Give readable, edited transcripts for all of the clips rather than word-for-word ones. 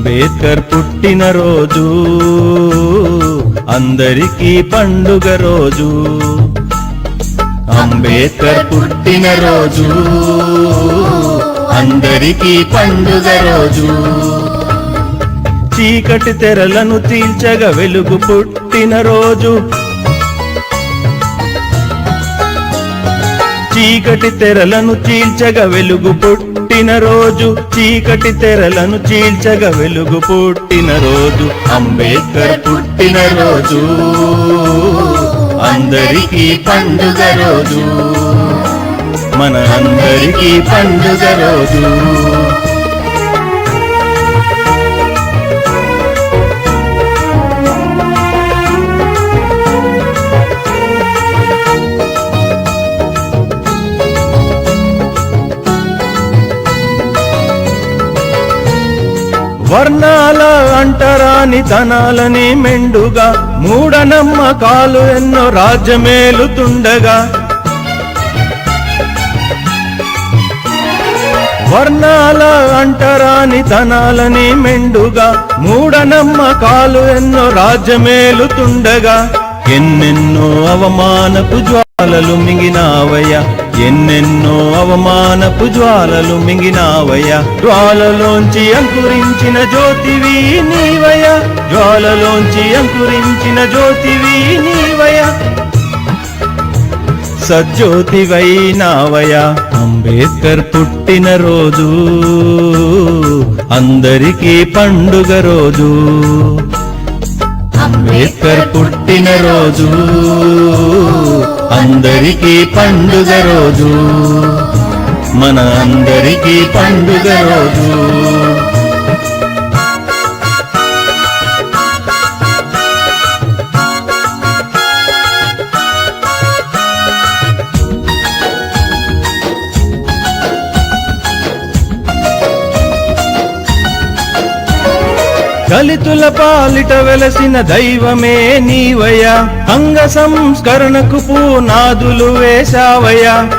అంబేద్కర్ పుట్టిన రోజు అందరికీ పండుగ రోజు. అంబేద్కర్ పుట్టిన రోజు అందరికీ పండుగ రోజు. చీకటి తెరలను చీల్చగా వెలుగు పుట్టిన రోజు. చీకటి తెరలను చీల్చగా వెలుగు పుట్టిన రోజు. చీకటి తెరలను చీల్చగా వెలుగు పుట్టిన రోజు. అంబేద్కర్ పుట్టిన రోజు అందరికీ పండుగ రోజు. మన అందరికీ పండుగ రోజు. వర్ణాల అంటరాని తనాలని మెండుగా మూఢనమ్మకాలు ఎన్నో రాజ్యమేలుతుండగా. వర్ణాల అంటరాని తనాలని మెండుగా మూఢనమ్మకాలు ఎన్నో రాజ్యమేలుతుండగా. ఎన్నెన్నో అవమానపు జ్వాలలు మింగినావయ్యా. ఎన్నెన్నో అవమానపు జ్వాలలు మింగినావయ్యా. జ్వాలలోంచి అంకురించిన జ్యోతివి నీవయ్యా. జ్వాలలోంచి అంకురించిన జ్యోతివి నీవయ్యా. సజ్యోతివైనావయ్యా. అంబేద్కర్ పుట్టిన రోజు అందరికీ పండుగ రోజు. అంబేద్కర్ పుట్టిన రోజు అందరికీ పండుగ రోజు. మన అందరికీ పండుగ రోజు. దళితుల పాలిట వెలసిన దైవమే నీవయ్యా. అంగ సంస్కరణకు పునాదులు వేశావయ్యా.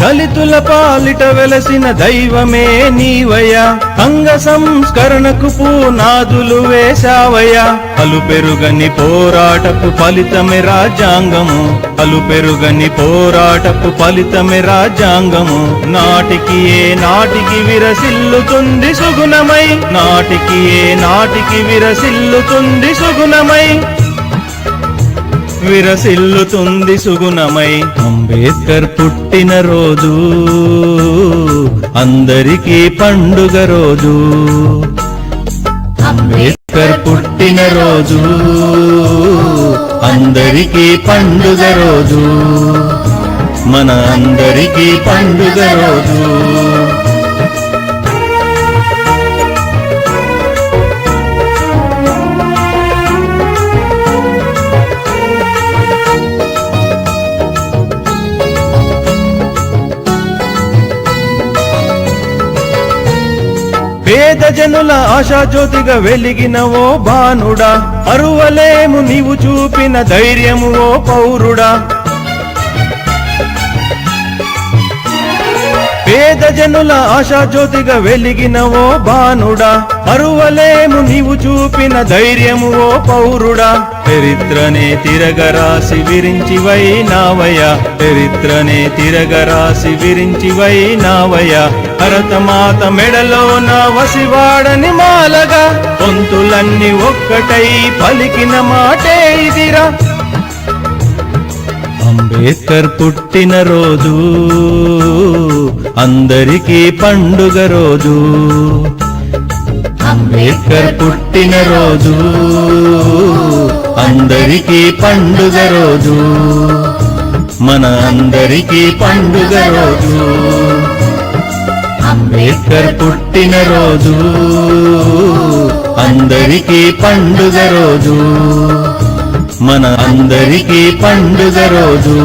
దళితుల పాలిట వెలసిన దైవమే నీవయ్యా. అంగ సంస్కరణకు పునాదులు వేశావయ్యా. అలుపెరుగని పోరాటపు ఫలితమే రాజ్యాంగము. అలుపెరుగని పోరాటపు ఫలితమే రాజ్యాంగము. నాటికి ఏ నాటికి విరసిల్లుతుంది సుగుణమై. నాటికి ఏ నాటికి విరసిల్లుతుంది సుగుణమై. విరసిల్లుతుంది సుగుణమై. అంబేద్కర్ పుట్టిన రోజు అందరికీ పండుగ రోజు. అంబేద్కర్ పుట్టిన రోజు అందరికీ పండుగ రోజు. మన అందరికీ పండుగ రోజు. పేద జనుల ఆశాజ్యోతిగా వెలిగిన ఓ భానుడా. అరువలేము నీవు చూపిన ధైర్యము ఓ పౌరుడా. పేద జనుల ఆశాజ్యోతిగా వెలిగిన ఓ భానుడా. అరువలేము నీవు చూపిన ధైర్యము ఓ పౌరుడా. చరిత్రనే తిరగరాసి విరించివైనావయ్యా. చరిత్రనే తిరగరాసి విరించివైనావయ్యా. భరతమాత మెడలో నా వసివాడని మాలగా పొంతులన్నీ ఒక్కటై పలికిన మాటే ఇదిరా. అంబేద్కర్ పుట్టిన రోజు అందరికీ పండుగ రోజు. అంబేద్కర్ పుట్టిన రోజు అందరికీ పండుగ రోజు. మన అందరికీ పండుగ రోజు. అంబేద్కర్ పుట్టిన రోజు అందరికీ పండుగ రోజు. మన అందరికీ పండుగ రోజు.